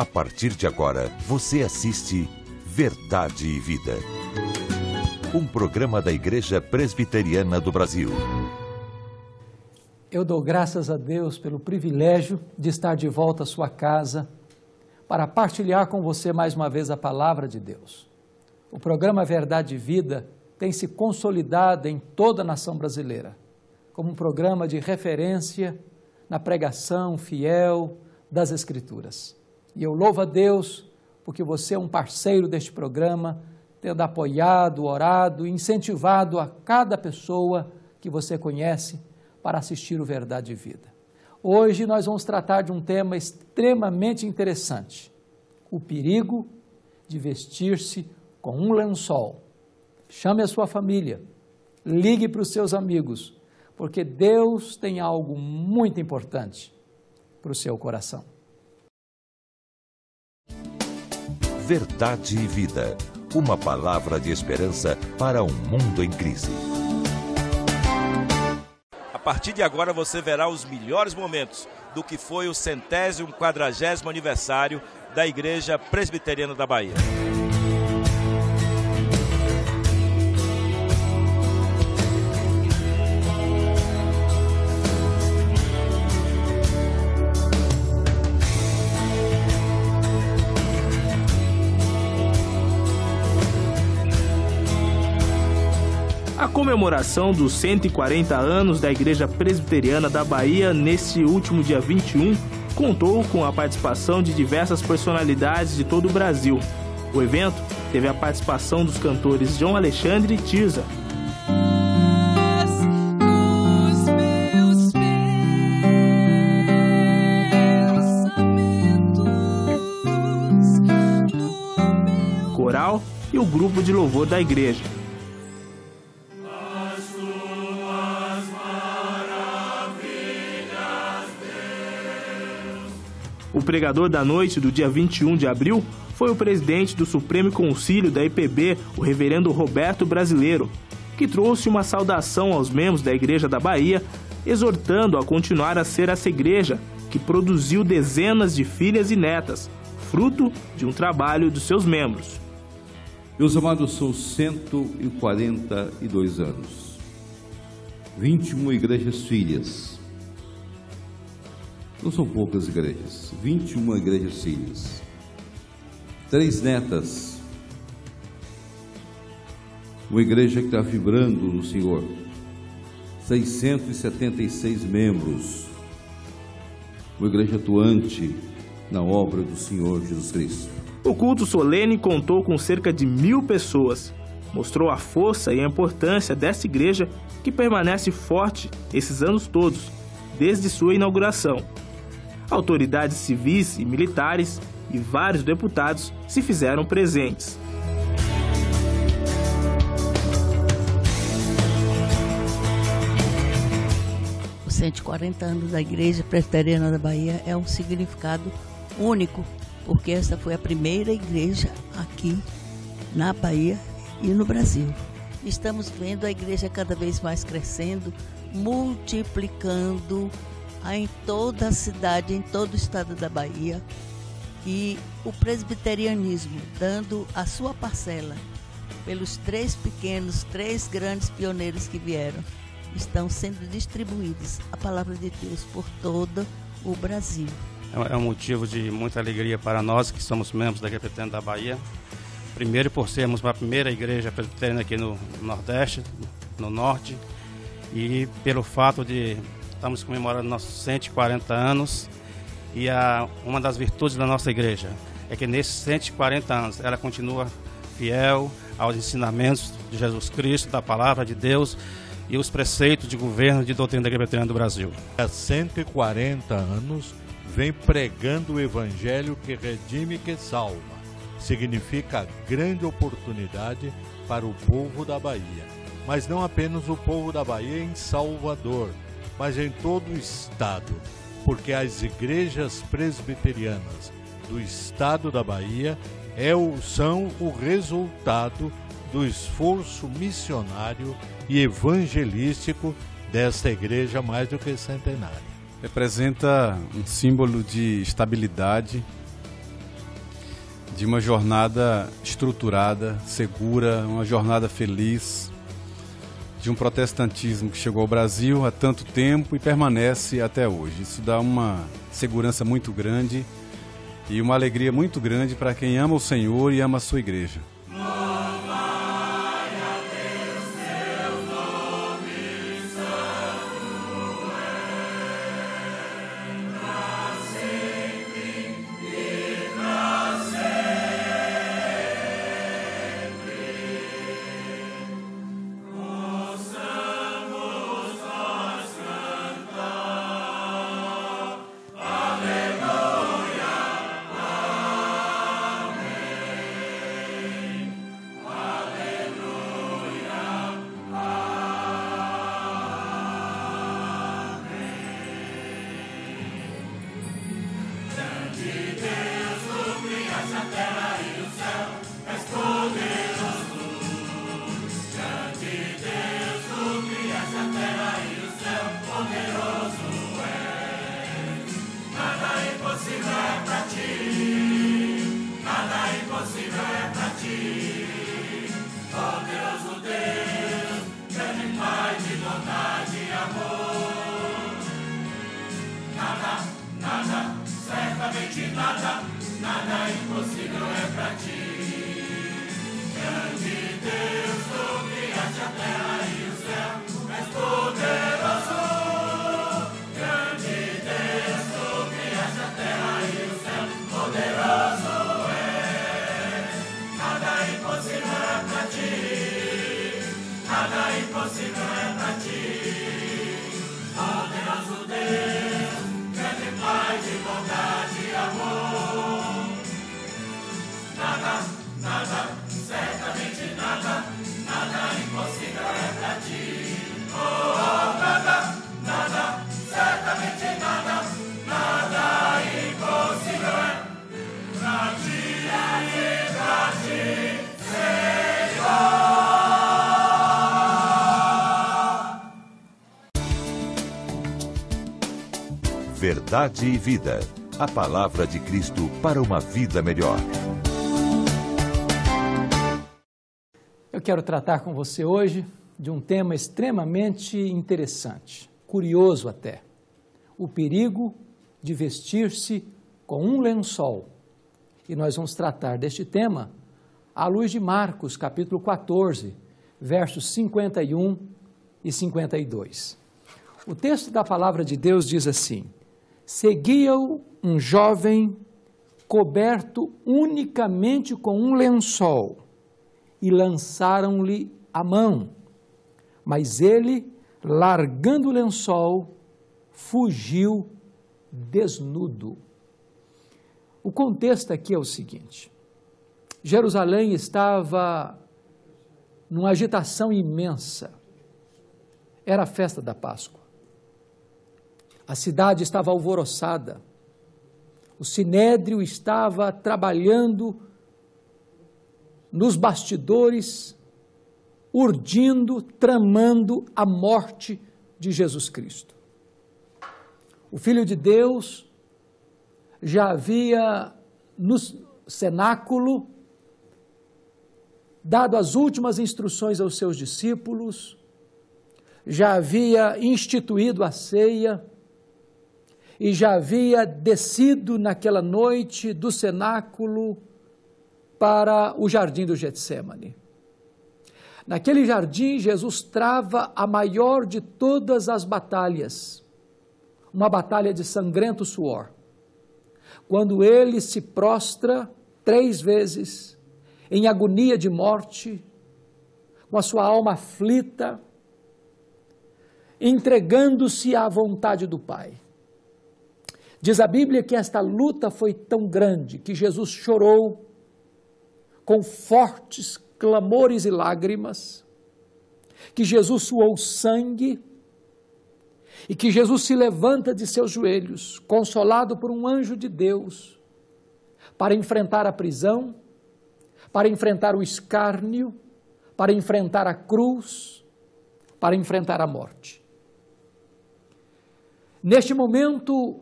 A partir de agora, você assiste Verdade e Vida. Um programa da Igreja Presbiteriana do Brasil. Eu dou graças a Deus pelo privilégio de estar de volta à sua casa para partilhar com você mais uma vez a palavra de Deus. O programa Verdade e Vida tem se consolidado em toda a nação brasileira como um programa de referência na pregação fiel das Escrituras. E eu louvo a Deus porque você é um parceiro deste programa, tendo apoiado, orado e incentivado a cada pessoa que você conhece para assistir o Verdade e Vida. Hoje nós vamos tratar de um tema extremamente interessante: o perigo de vestir-se com um lençol. Chame a sua família, ligue para os seus amigos, porque Deus tem algo muito importante para o seu coração. Verdade e Vida. Uma palavra de esperança para um mundo em crise. A partir de agora você verá os melhores momentos do que foi o 140º aniversário da Igreja Presbiteriana da Bahia. A comemoração dos 140 anos da Igreja Presbiteriana da Bahia, neste último dia 21, contou com a participação de diversas personalidades de todo o Brasil. O evento teve a participação dos cantores João Alexandre e Tirza. Coral e o grupo de louvor da igreja. O pregador da noite do dia 21 de abril foi o presidente do Supremo Concílio da IPB, o reverendo Roberto Brasileiro, que trouxe uma saudação aos membros da Igreja da Bahia, exortando a continuar a ser essa igreja que produziu dezenas de filhas e netas, fruto de um trabalho dos seus membros. Meus amados, são 142 anos, 21 igrejas filhas. Não são poucas igrejas, 21 igrejas filhas, 3 netas, uma igreja que está vibrando no Senhor, 676 membros, uma igreja atuante na obra do Senhor Jesus Cristo. O culto solene contou com cerca de 1000 pessoas, mostrou a força e a importância dessa igreja que permanece forte esses anos todos, desde sua inauguração. Autoridades civis e militares e vários deputados se fizeram presentes. Os 140 anos da Igreja Presbiteriana da Bahia é um significado único, porque essa foi a primeira igreja aqui na Bahia e no Brasil. Estamos vendo a igreja cada vez mais crescendo, multiplicando em toda a cidade, em todo o estado da Bahia, e o presbiterianismo dando a sua parcela pelos 3 grandes pioneiros que vieram, estão sendo distribuídos a palavra de Deus por todo o Brasil. É um motivo de muita alegria para nós que somos membros da Igreja Presbiteriana da Bahia. Primeiro por sermos a primeira igreja presbiteriana aqui no Nordeste, no Norte, e pelo fato de estamos comemorando nossos 140 anos e uma das virtudes da nossa igreja é que nesses 140 anos ela continua fiel aos ensinamentos de Jesus Cristo, da palavra de Deus e os preceitos de governo e de doutrina da Igreja Presbiteriana do Brasil. Há 140 anos vem pregando o evangelho que redime e que salva. Significa grande oportunidade para o povo da Bahia, mas não apenas o povo da Bahia em Salvador, mas em todo o estado, porque as igrejas presbiterianas do estado da Bahia são o resultado do esforço missionário e evangelístico desta igreja mais do que centenária. Representa um símbolo de estabilidade, de uma jornada estruturada, segura, uma jornada feliz, de um protestantismo que chegou ao Brasil há tanto tempo e permanece até hoje. Isso dá uma segurança muito grande e uma alegria muito grande para quem ama o Senhor e ama a sua igreja. Verdade e Vida. A palavra de Cristo para uma vida melhor. Eu quero tratar com você hoje de um tema extremamente interessante, curioso até. O perigo de vestir-se com um lençol. E nós vamos tratar deste tema à luz de Marcos, capítulo 14, versos 51 e 52. O texto da palavra de Deus diz assim: seguia-o um jovem coberto unicamente com um lençol e lançaram-lhe a mão, mas ele, largando o lençol, fugiu desnudo. O contexto aqui é o seguinte: Jerusalém estava numa agitação imensa, era a festa da Páscoa. A cidade estava alvoroçada, o sinédrio estava trabalhando nos bastidores, urdindo, tramando a morte de Jesus Cristo. O Filho de Deus já havia no cenáculo dado as últimas instruções aos seus discípulos, já havia instituído a ceia, e já havia descido naquela noite do cenáculo para o jardim do Getsêmani. Naquele jardim, Jesus trava a maior de todas as batalhas, uma batalha de sangrento suor, quando ele se prostra 3 vezes, em agonia de morte, com a sua alma aflita, entregando-se à vontade do Pai. Diz a Bíblia que esta luta foi tão grande que Jesus chorou com fortes clamores e lágrimas, que Jesus suou sangue e que Jesus se levanta de seus joelhos, consolado por um anjo de Deus, para enfrentar a prisão, para enfrentar o escárnio, para enfrentar a cruz, para enfrentar a morte. Neste momento,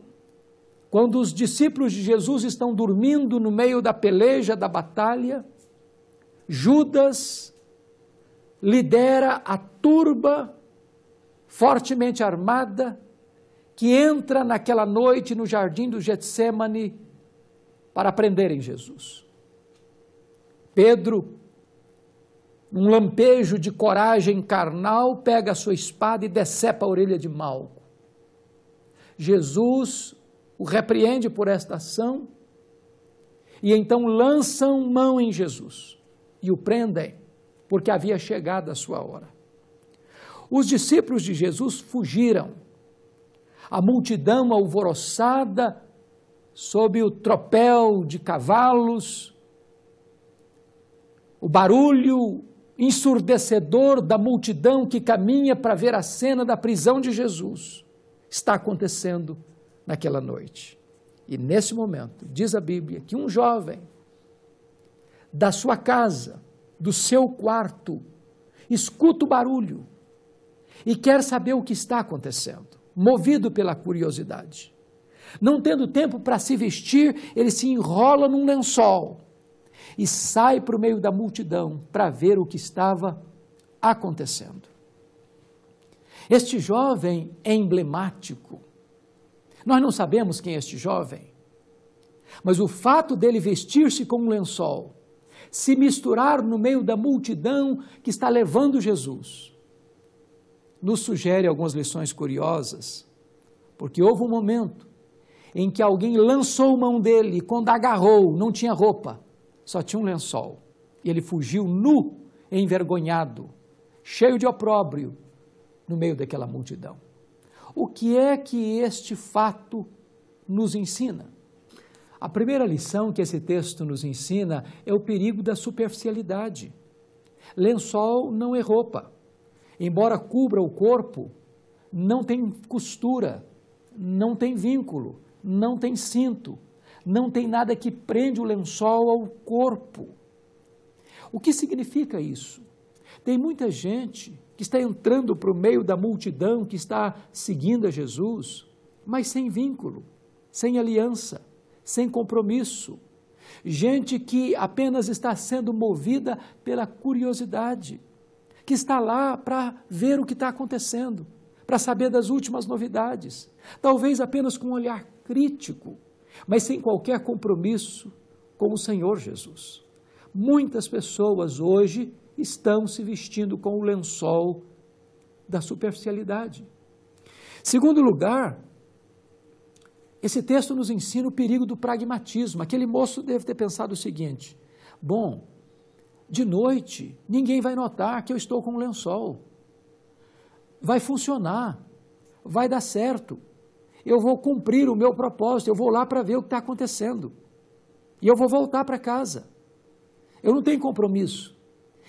quando os discípulos de Jesus estão dormindo no meio da peleja, da batalha, Judas lidera a turba fortemente armada que entra naquela noite no jardim do Getsêmani para prenderem Jesus. Pedro, num lampejo de coragem carnal, pega a sua espada e decepa a orelha de Malco. Jesus o repreende por esta ação e então lançam mão em Jesus e o prendem, porque havia chegado a sua hora. Os discípulos de Jesus fugiram. A multidão alvoroçada, sob o tropel de cavalos, o barulho ensurdecedor da multidão que caminha para ver a cena da prisão de Jesus, está acontecendo naquela noite. E nesse momento, diz a Bíblia, que um jovem da sua casa, do seu quarto, escuta o barulho e quer saber o que está acontecendo, movido pela curiosidade. Não tendo tempo para se vestir, ele se enrola num lençol e sai para o meio da multidão para ver o que estava acontecendo. Este jovem é emblemático. Nós não sabemos quem é este jovem, mas o fato dele vestir-se com um lençol, se misturar no meio da multidão que está levando Jesus, nos sugere algumas lições curiosas, porque houve um momento em que alguém lançou mão dele e quando agarrou não tinha roupa, só tinha um lençol, e ele fugiu nu, envergonhado, cheio de opróbrio, no meio daquela multidão. O que é que este fato nos ensina? A primeira lição que esse texto nos ensina é o perigo da superficialidade. Lençol não é roupa. Embora cubra o corpo, não tem costura, não tem vínculo, não tem cinto, não tem nada que prende o lençol ao corpo. O que significa isso? Tem muita gente que está entrando para o meio da multidão, que está seguindo a Jesus, mas sem vínculo, sem aliança, sem compromisso. Gente que apenas está sendo movida pela curiosidade, que está lá para ver o que está acontecendo, para saber das últimas novidades, talvez apenas com um olhar crítico, mas sem qualquer compromisso com o Senhor Jesus. Muitas pessoas hoje estão se vestindo com o lençol da superficialidade. Segundo lugar, esse texto nos ensina o perigo do pragmatismo. Aquele moço deve ter pensado o seguinte: bom, de noite ninguém vai notar que eu estou com um lençol. Vai funcionar, vai dar certo. Eu vou cumprir o meu propósito, eu vou lá para ver o que está acontecendo. E eu vou voltar para casa. Eu não tenho compromisso.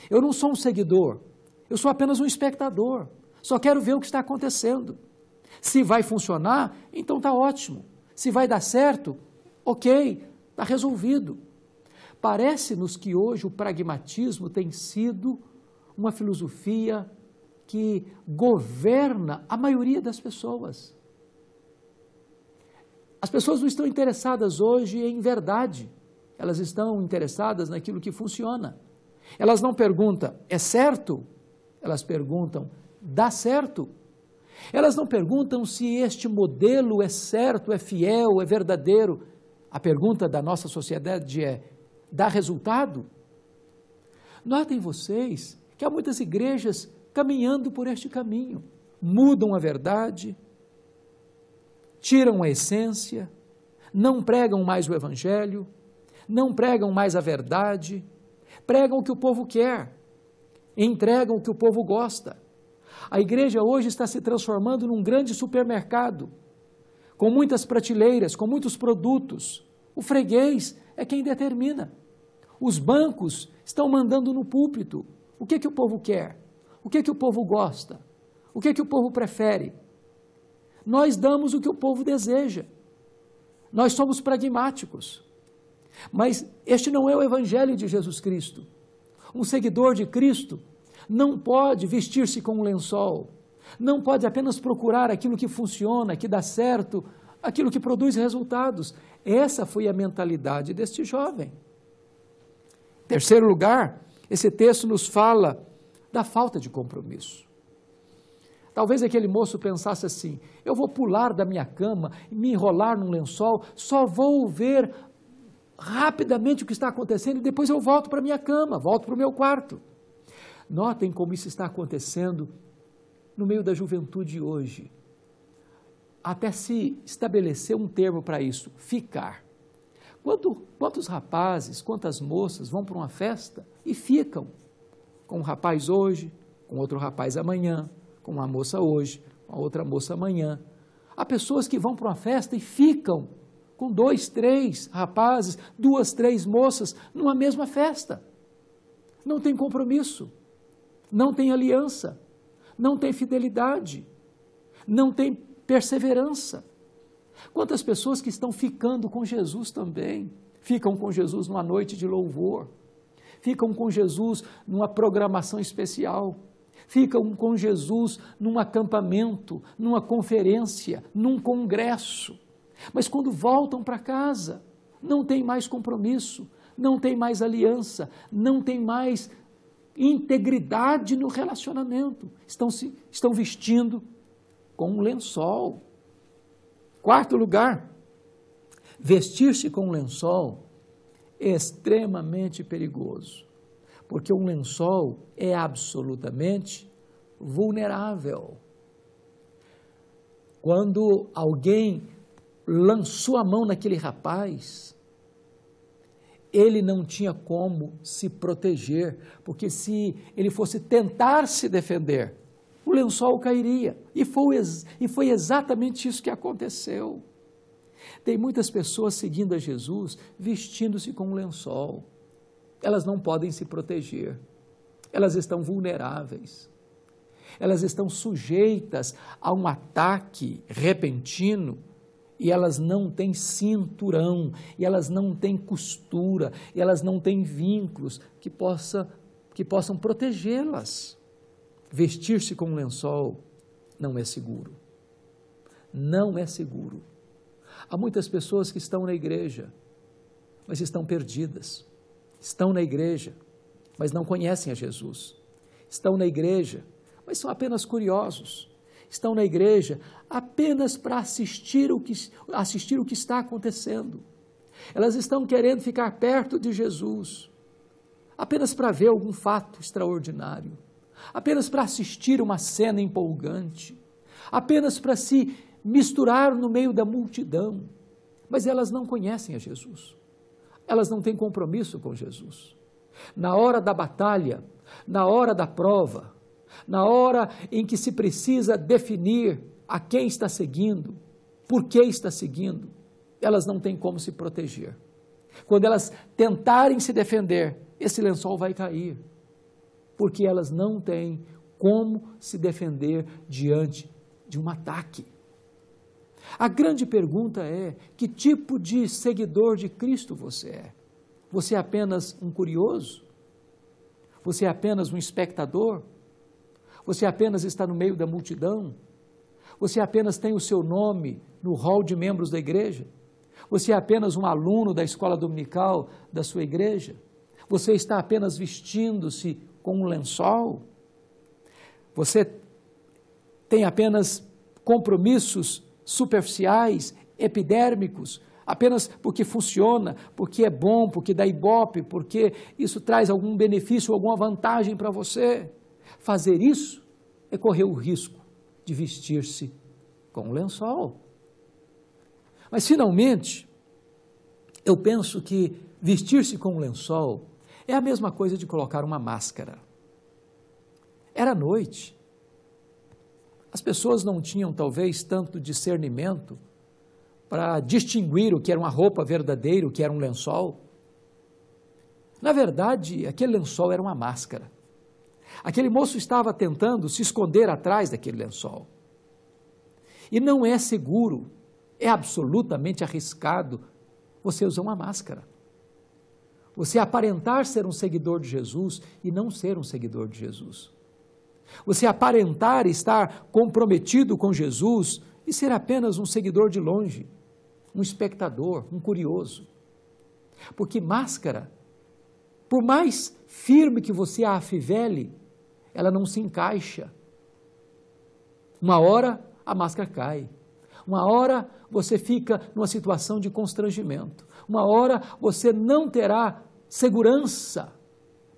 Eu não sou um seguidor. Eu sou apenas um espectador. Só quero ver o que está acontecendo. Se vai funcionar, então está ótimo. Se vai dar certo, ok, está resolvido. Parece-nos que hoje o pragmatismo tem sido uma filosofia que governa a maioria das pessoas. As pessoas não estão interessadas hoje em verdade, elas estão interessadas naquilo que funciona. Elas não perguntam, é certo? Elas perguntam, dá certo? Elas não perguntam se este modelo é certo, é fiel, é verdadeiro. A pergunta da nossa sociedade é, dá resultado? Notem vocês que há muitas igrejas caminhando por este caminho. Mudam a verdade, tiram a essência, não pregam mais o evangelho, não pregam mais a verdade, pregam o que o povo quer, entregam o que o povo gosta. A igreja hoje está se transformando num grande supermercado, com muitas prateleiras, com muitos produtos. O freguês é quem determina. Os bancos estão mandando no púlpito. O que o povo quer? O que o povo gosta? O que o povo prefere? Nós damos o que o povo deseja. Nós somos pragmáticos. Mas este não é o evangelho de Jesus Cristo. Um seguidor de Cristo não pode vestir-se com um lençol, não pode apenas procurar aquilo que funciona, que dá certo aquilo que produz resultados. Essa foi a mentalidade deste jovem. Em terceiro lugar, esse texto nos fala da falta de compromisso. Talvez aquele moço pensasse assim: eu vou pular da minha cama, me enrolar num lençol, só vou ver rapidamente o que está acontecendo e depois eu volto para a minha cama, volto para o meu quarto. Notem como isso está acontecendo no meio da juventude hoje. Até se estabelecer um termo para isso, ficar. Quantos rapazes, quantas moças vão para uma festa e ficam com um rapaz hoje, com outro rapaz amanhã, com uma moça hoje, com outra moça amanhã. Há pessoas que vão para uma festa e ficam com 2, 3 rapazes, 2, 3 moças numa mesma festa. Não tem compromisso, não tem aliança, não tem fidelidade, não tem perseverança. Quantas pessoas que estão ficando com Jesus também, ficam com Jesus numa noite de louvor, ficam com Jesus numa programação especial, ficam com Jesus num acampamento, numa conferência, num congresso, mas quando voltam para casa, não tem mais compromisso, não tem mais aliança, não tem mais integridade no relacionamento, estão vestindo com um lençol. Quarto lugar, vestir-se com um lençol é extremamente perigoso, porque um lençol é absolutamente vulnerável. Quando alguém lançou a mão naquele rapaz, ele não tinha como se proteger, porque se ele fosse tentar se defender, o lençol cairia. E foi exatamente isso que aconteceu. Tem muitas pessoas seguindo a Jesus, vestindo-se com um lençol. Elas não podem se proteger. Elas estão vulneráveis. Elas estão sujeitas a um ataque repentino e elas não têm cinturão, e elas não têm costura, e elas não têm vínculos que possam protegê-las. Vestir-se com um lençol não é seguro. Não é seguro. Há muitas pessoas que estão na igreja, mas estão perdidas. Estão na igreja, mas não conhecem a Jesus. Estão na igreja, mas são apenas curiosos. Estão na igreja apenas para assistir o que está acontecendo. Elas estão querendo ficar perto de Jesus, apenas para ver algum fato extraordinário, apenas para assistir uma cena empolgante, apenas para se misturar no meio da multidão, mas elas não conhecem a Jesus, elas não têm compromisso com Jesus. Na hora da batalha, na hora da prova, na hora em que se precisa definir a quem está seguindo, por que está seguindo, elas não têm como se proteger. Quando elas tentarem se defender, esse lençol vai cair, porque elas não têm como se defender diante de um ataque. A grande pergunta é: que tipo de seguidor de Cristo você é? Você é apenas um curioso? Você é apenas um espectador? Você apenas está no meio da multidão? Você apenas tem o seu nome no hall de membros da igreja? Você é apenas um aluno da escola dominical da sua igreja? Você está apenas vestindo-se com um lençol? Você tem apenas compromissos superficiais, epidérmicos, apenas porque funciona, porque é bom, porque dá ibope, porque isso traz algum benefício, alguma vantagem para você? Fazer isso é correr o risco de vestir-se com um lençol. Mas, finalmente, eu penso que vestir-se com um lençol é a mesma coisa de colocar uma máscara. Era noite. As pessoas não tinham, talvez, tanto discernimento para distinguir o que era uma roupa verdadeira, o que era um lençol. Na verdade, aquele lençol era uma máscara. Aquele moço estava tentando se esconder atrás daquele lençol. E não é seguro, é absolutamente arriscado você usar uma máscara. Você aparentar ser um seguidor de Jesus e não ser um seguidor de Jesus. Você aparentar estar comprometido com Jesus e ser apenas um seguidor de longe, um espectador, um curioso. Porque máscara, por mais firme que você a afivele, ela não se encaixa. Uma hora a máscara cai, uma hora você fica numa situação de constrangimento, uma hora você não terá segurança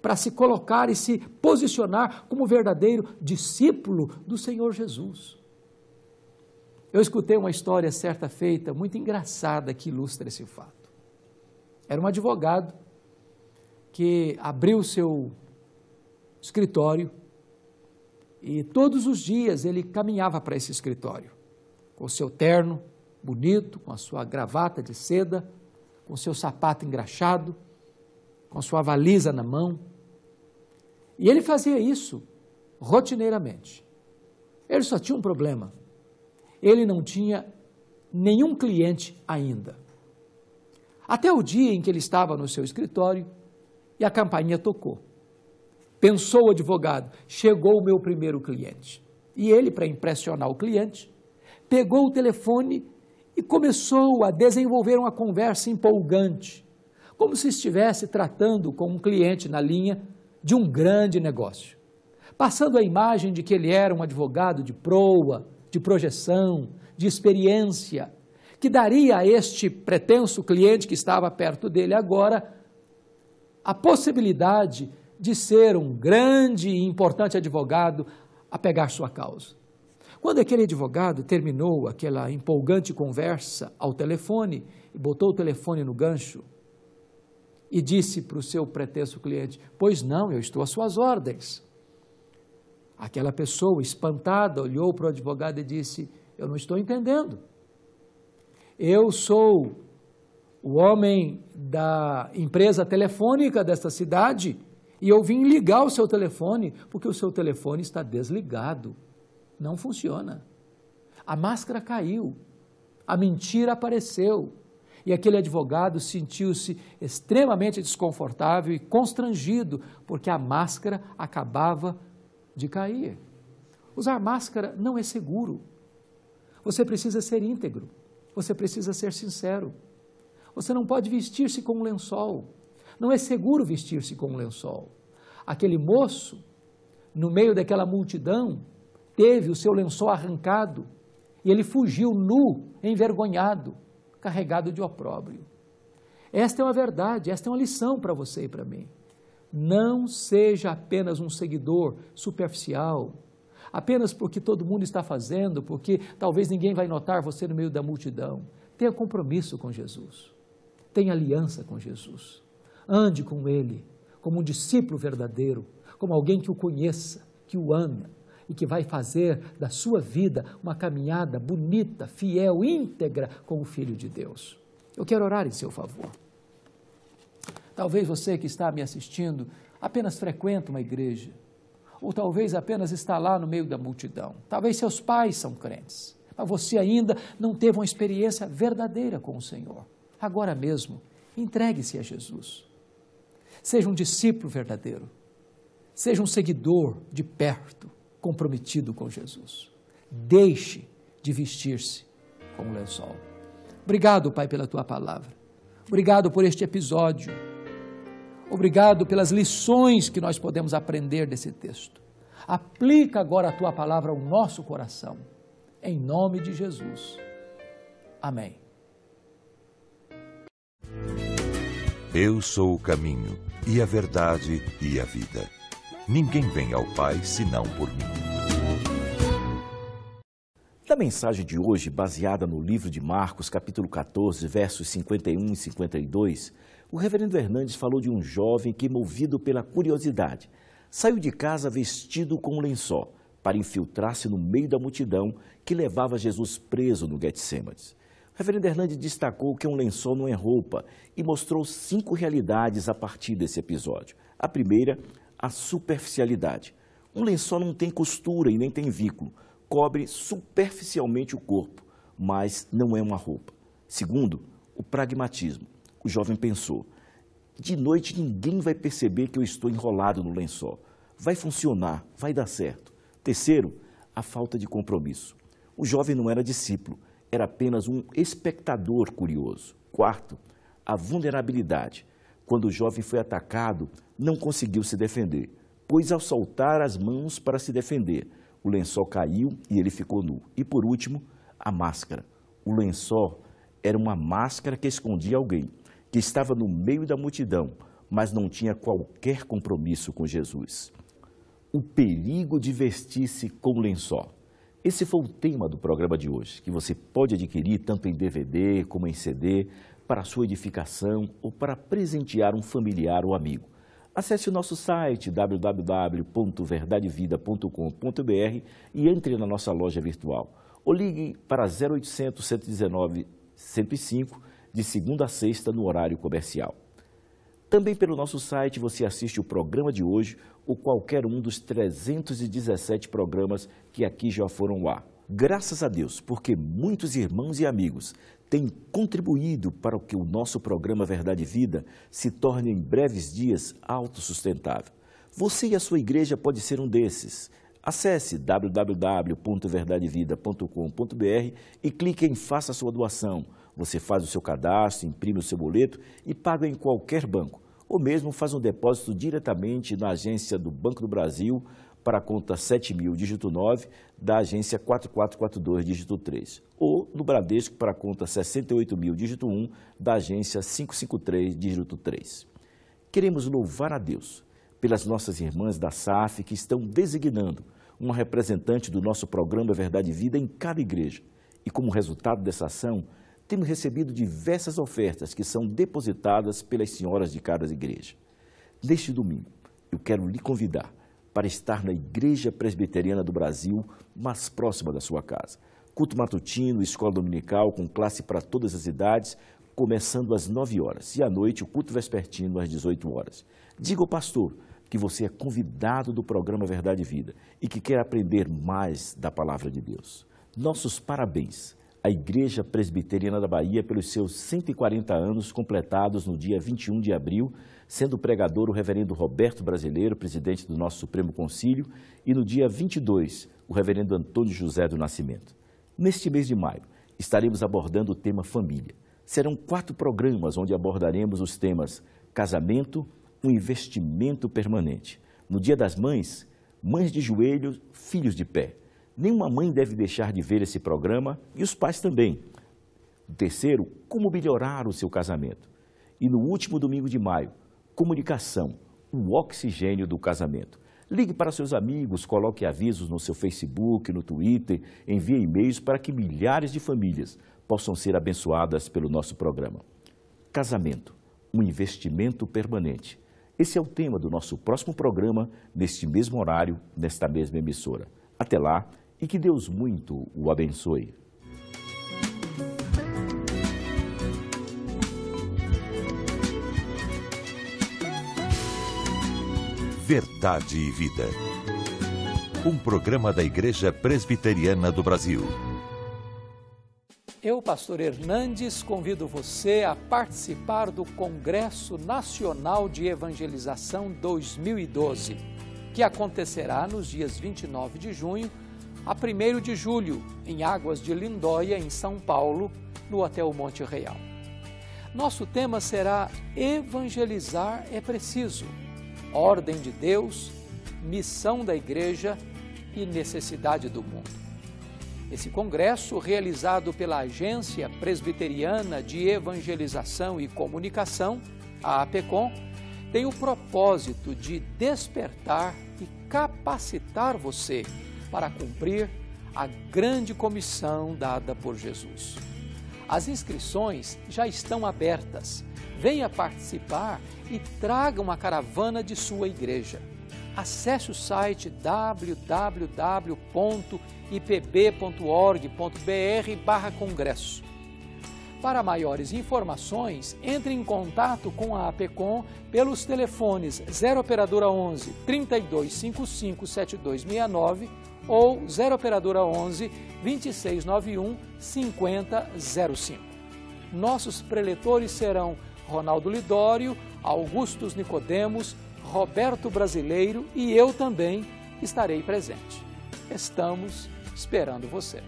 para se colocar e se posicionar como verdadeiro discípulo do Senhor Jesus. Eu escutei uma história certa feita, muito engraçada, que ilustra esse fato. Era um advogado que abriu seu escritório e todos os dias ele caminhava para esse escritório, com o seu terno bonito, com a sua gravata de seda, com o seu sapato engraxado, com a sua valisa na mão. E ele fazia isso rotineiramente. Ele só tinha um problema. Ele não tinha nenhum cliente ainda. Até o dia em que ele estava no seu escritório e a campainha tocou. Pensou o advogado, chegou o meu primeiro cliente. E ele, para impressionar o cliente, pegou o telefone e começou a desenvolver uma conversa empolgante, como se estivesse tratando com um cliente na linha de um grande negócio, passando a imagem de que ele era um advogado de proa, de projeção, de experiência, que daria a este pretenso cliente que estava perto dele agora a possibilidade de ser um grande e importante advogado a pegar sua causa. Quando aquele advogado terminou aquela empolgante conversa ao telefone e botou o telefone no gancho e disse para o seu pretenso cliente: pois não, eu estou às suas ordens. Aquela pessoa espantada olhou para o advogado e disse: eu não estou entendendo. Eu sou o homem da empresa telefônica desta cidade e eu vim ligar o seu telefone porque o seu telefone está desligado. Não funciona. A máscara caiu, a mentira apareceu e aquele advogado sentiu-se extremamente desconfortável e constrangido porque a máscara acabava de cair. Usar máscara não é seguro. Você precisa ser íntegro, você precisa ser sincero. Você não pode vestir-se com um lençol. Não é seguro vestir-se com um lençol. Aquele moço, no meio daquela multidão, teve o seu lençol arrancado e ele fugiu nu, envergonhado, carregado de opróbrio. Esta é uma verdade, esta é uma lição para você e para mim. Não seja apenas um seguidor superficial, apenas porque todo mundo está fazendo, porque talvez ninguém vai notar você no meio da multidão. Tenha compromisso com Jesus, tenha aliança com Jesus, ande com Ele como um discípulo verdadeiro, como alguém que o conheça, que o ama e que vai fazer da sua vida uma caminhada bonita, fiel, íntegra com o Filho de Deus. Eu quero orar em seu favor. Talvez você que está me assistindo apenas frequenta uma igreja, ou talvez apenas está lá no meio da multidão. Talvez seus pais são crentes, mas você ainda não teve uma experiência verdadeira com o Senhor. Agora mesmo, entregue-se a Jesus. Seja um discípulo verdadeiro. Seja um seguidor de perto, comprometido com Jesus. Deixe de vestir-se com um lençol. Obrigado, Pai, pela Tua palavra. Obrigado por este episódio. Obrigado pelas lições que nós podemos aprender desse texto. Aplica agora a Tua palavra ao nosso coração. Em nome de Jesus. Amém. Eu sou o caminho, e a verdade e a vida. Ninguém vem ao Pai senão por mim. Na mensagem de hoje, baseada no livro de Marcos, capítulo 14, versos 51 e 52, o reverendo Hernandes falou de um jovem que, movido pela curiosidade, saiu de casa vestido com um lençol para infiltrar-se no meio da multidão que levava Jesus preso no Getsêmanes. O reverendo Hernandes destacou que um lençol não é roupa e mostrou 5 realidades a partir desse episódio. A primeira, a superficialidade. Um lençol não tem costura e nem tem vínculo, cobre superficialmente o corpo, mas não é uma roupa. Segundo, o pragmatismo. O jovem pensou: de noite ninguém vai perceber que eu estou enrolado no lençol. Vai funcionar, vai dar certo. Terceiro, a falta de compromisso. O jovem não era discípulo, era apenas um espectador curioso. Quarto, a vulnerabilidade. Quando o jovem foi atacado, não conseguiu se defender, pois ao soltar as mãos para se defender, o lençol caiu e ele ficou nu. E por último, a máscara. O lençol era uma máscara que escondia alguém, que estava no meio da multidão, mas não tinha qualquer compromisso com Jesus. O perigo de vestir-se com lençol. Esse foi o tema do programa de hoje, que você pode adquirir tanto em DVD como em CD, para a sua edificação ou para presentear um familiar ou amigo. Acesse o nosso site www.verdadevida.com.br e entre na nossa loja virtual. Ou ligue para 0800 119 105 de segunda a sexta no horário comercial. Também pelo nosso site você assiste o programa de hoje ou qualquer um dos 317 programas que aqui já foram ao ar. Graças a Deus, porque muitos irmãos e amigos têm contribuído para que o nosso programa Verdade e Vida se torne em breves dias autossustentável. Você e a sua igreja pode ser um desses. Acesse www.verdadevida.com.br e clique em Faça Sua Doação. Você faz o seu cadastro, imprime o seu boleto e paga em qualquer banco. Ou mesmo faz um depósito diretamente na agência do Banco do Brasil para a conta 7.000, dígito 9, da agência 4442, dígito 3. Ou no Bradesco para a conta 68.000, dígito 1, da agência 553, dígito 3. Queremos louvar a Deus pelas nossas irmãs da SAF que estão designando uma representante do nosso programa Verdade e Vida em cada igreja. E como resultado dessa ação, temos recebido diversas ofertas que são depositadas pelas senhoras de cada igreja. Neste domingo, eu quero lhe convidar para estar na Igreja Presbiteriana do Brasil, mais próxima da sua casa. Culto matutino, escola dominical, com classe para todas as idades, começando às 9 horas. E à noite, o culto vespertino, às 18 horas. Diga ao pastor que você é convidado do programa Verdade e Vida e que quer aprender mais da Palavra de Deus. Nossos parabéns à Igreja Presbiteriana da Bahia pelos seus 140 anos completados no dia 21 de abril, sendo pregador o reverendo Roberto Brasileiro, presidente do nosso Supremo Concílio, e no dia 22, o reverendo Antônio José do Nascimento. Neste mês de maio, estaremos abordando o tema família. Serão 4 programas onde abordaremos os temas casamento, um investimento permanente. No Dia das Mães, mães de joelhos, filhos de pé. Nenhuma mãe deve deixar de ver esse programa e os pais também. O terceiro, como melhorar o seu casamento. E no último domingo de maio, comunicação, o oxigênio do casamento. Ligue para seus amigos, coloque avisos no seu Facebook, no Twitter, envie e-mails para que milhares de famílias possam ser abençoadas pelo nosso programa. Casamento, um investimento permanente. Esse é o tema do nosso próximo programa, neste mesmo horário, nesta mesma emissora. Até lá e que Deus muito o abençoe. Verdade e Vida. Um programa da Igreja Presbiteriana do Brasil. Eu, pastor Hernandes, convido você a participar do Congresso Nacional de Evangelização 2012, que acontecerá nos dias 29 de junho a 1º de julho, em Águas de Lindóia, em São Paulo, no Hotel Monte Real. Nosso tema será Evangelizar é Preciso, Ordem de Deus, Missão da Igreja e Necessidade do Mundo. Esse congresso, realizado pela Agência Presbiteriana de Evangelização e Comunicação, a APECOM, tem o propósito de despertar e capacitar você para cumprir a grande comissão dada por Jesus. As inscrições já estão abertas. Venha participar e traga uma caravana de sua igreja. Acesse o site www.ipb.org.br/congresso. Para maiores informações, entre em contato com a APECOM pelos telefones 0 operadora 11 3255 7269 ou 0 operadora 11 2691 5005. Nossos preletores serão Ronaldo Lidório, Augustus Nicodemos, Roberto Brasileiro e eu também estarei presente. Estamos esperando você.